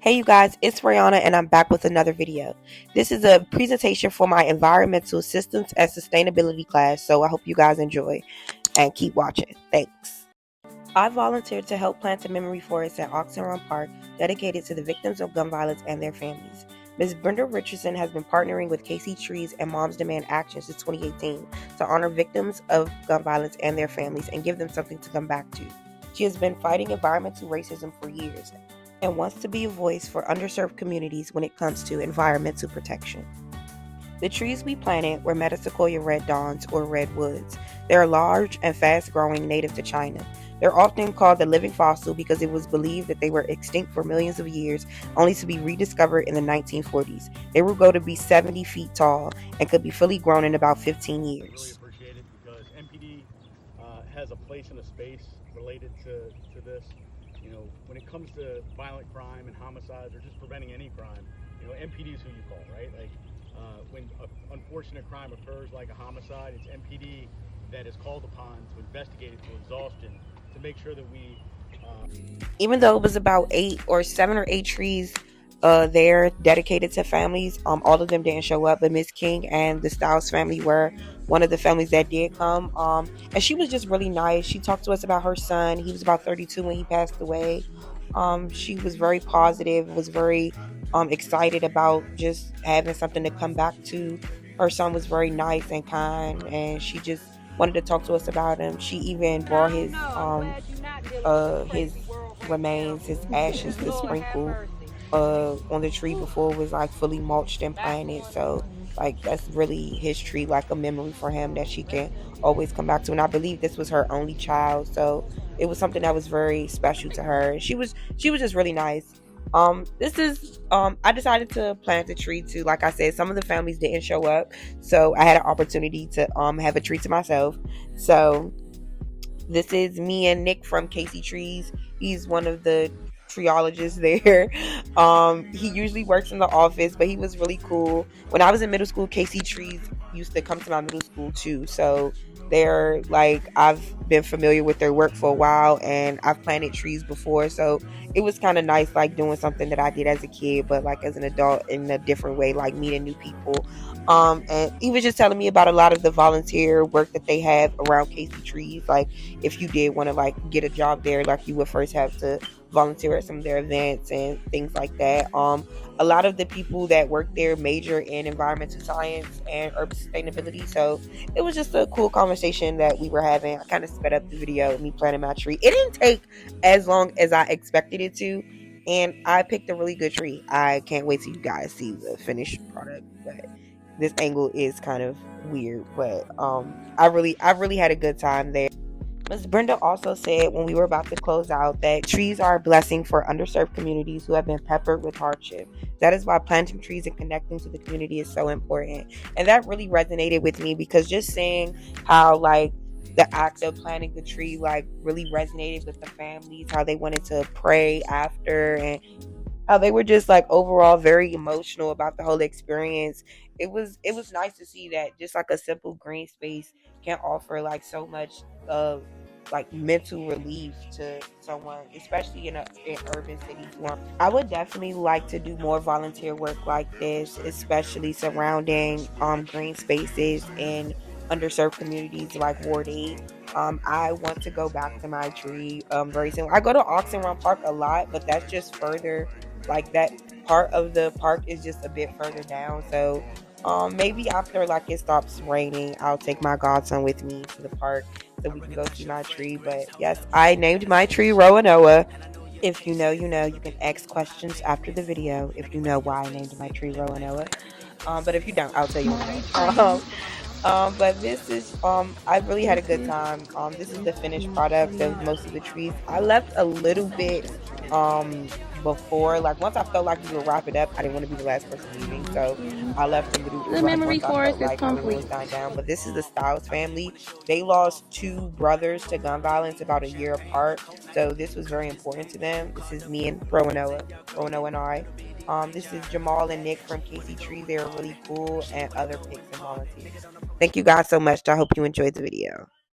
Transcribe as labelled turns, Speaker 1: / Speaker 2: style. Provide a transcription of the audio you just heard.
Speaker 1: Hey you guys, it's Rihanna and I'm back with another video. This is a presentation for my environmental systems and sustainability class, so I hope you guys enjoy and keep watching. Thanks. I volunteered to help plant a memory forest at Oxen Run Park dedicated to the victims of gun violence and their families. Ms. Brenda Richardson has been partnering with KC Trees and Moms Demand Action since 2018 to honor victims of gun violence and their families and give them something to come back to. She has been fighting environmental racism for years and wants to be a voice for underserved communities when it comes to environmental protection. The trees we planted were Metasequoia red dawns or redwoods. They are large and fast-growing native to China. They're often called the living fossil because it was believed that they were extinct for millions of years, only to be rediscovered in the 1940s. They will grow to be 70 feet tall and could be fully grown in about 15 years.
Speaker 2: Really appreciate it because MPD has a place in a space related to this. You know, when it comes to violent crime and homicides or just preventing any crime, you know, MPD is who you call, right? Like when an unfortunate crime occurs like a homicide, it's MPD that is called upon to investigate it to exhaustion to make sure that we
Speaker 1: even though it was about 7 or 8 trees there dedicated to families, all of them didn't show up, but Miss King and the Styles family were one of the families that did come. And she was just really nice. She talked to us about her son. He was about 32 when he passed away. She was very positive, was very excited about just having something to come back to. Her son was very nice and kind, and she just wanted to talk to us about him. She even brought his remains, his ashes to sprinkle on the tree before it was like fully mulched and planted. So like that's really his tree, like a memory for him that she can always come back to. And I believe this was her only child, so it was something that was very special to her. She was just really nice. I decided to plant a tree too. Like I said, some of the families didn't show up, so I had an opportunity to have a tree to myself. So this is me and Nick from KC Trees. He's one of the treologists there. He usually works in the office, but he was really cool. When I was in middle school, KC Trees used to come to my middle school too. So they're like, I've been familiar with their work for a while, and I've planted trees before. So it was kind of nice, like doing something that I did as a kid, but like as an adult in a different way, like meeting new people. And he was just telling me about a lot of the volunteer work that they have around KC Trees. Like if you did want to like get a job there, like you would first have to volunteer at some of their events and things like that. A lot of the people that work there major in environmental science and urban sustainability. So it was just a cool conversation that we were having. I kind of sped up the video of me planting my tree. It didn't take as long as I expected it to, and I picked a really good tree. I can't wait till you guys see the finished product. But this angle is kind of weird, but I really had a good time there. Ms. Brenda also said when we were about to close out that trees are a blessing for underserved communities who have been peppered with hardship. That is why planting trees and connecting to the community is so important. And that really resonated with me because just seeing how like the act of planting the tree like really resonated with the families, how they wanted to pray after, and how they were just like overall very emotional about the whole experience. It was nice to see that just like a simple green space can offer like so much of like mental relief to someone, especially in urban cities. I would definitely like to do more volunteer work like this, especially surrounding green spaces in underserved communities like Ward 8. I want to go back to my tree very soon. I go to Oxen Run Park a lot, but that's just further, like that part of the park is just a bit further down. So maybe after like it stops raining, I'll take my godson with me to the park so we can go see my tree. But yes, I named my tree Roanoa. If you know, you know. You can ask questions after the video if you know why I named my tree Roanoa. But if you don't, I'll tell you why. But this is I really had a good time. This is the finished product of most of the trees. I left a little bit before, like once I felt like we were wrapping up, I didn't want to be the last person leaving, so I left a little bit.
Speaker 3: The
Speaker 1: Like
Speaker 3: memory
Speaker 1: once I felt
Speaker 3: forest is
Speaker 1: like everyone was
Speaker 3: complete.
Speaker 1: dying down. But this is the Styles family. They lost 2 brothers to gun violence about a year apart, so this was very important to them. This is me and Roanoa and I. This is Jamal and Nick from KC Tree. They're really cool, and other pics and volunteers. Thank you guys so much. I hope you enjoyed the video.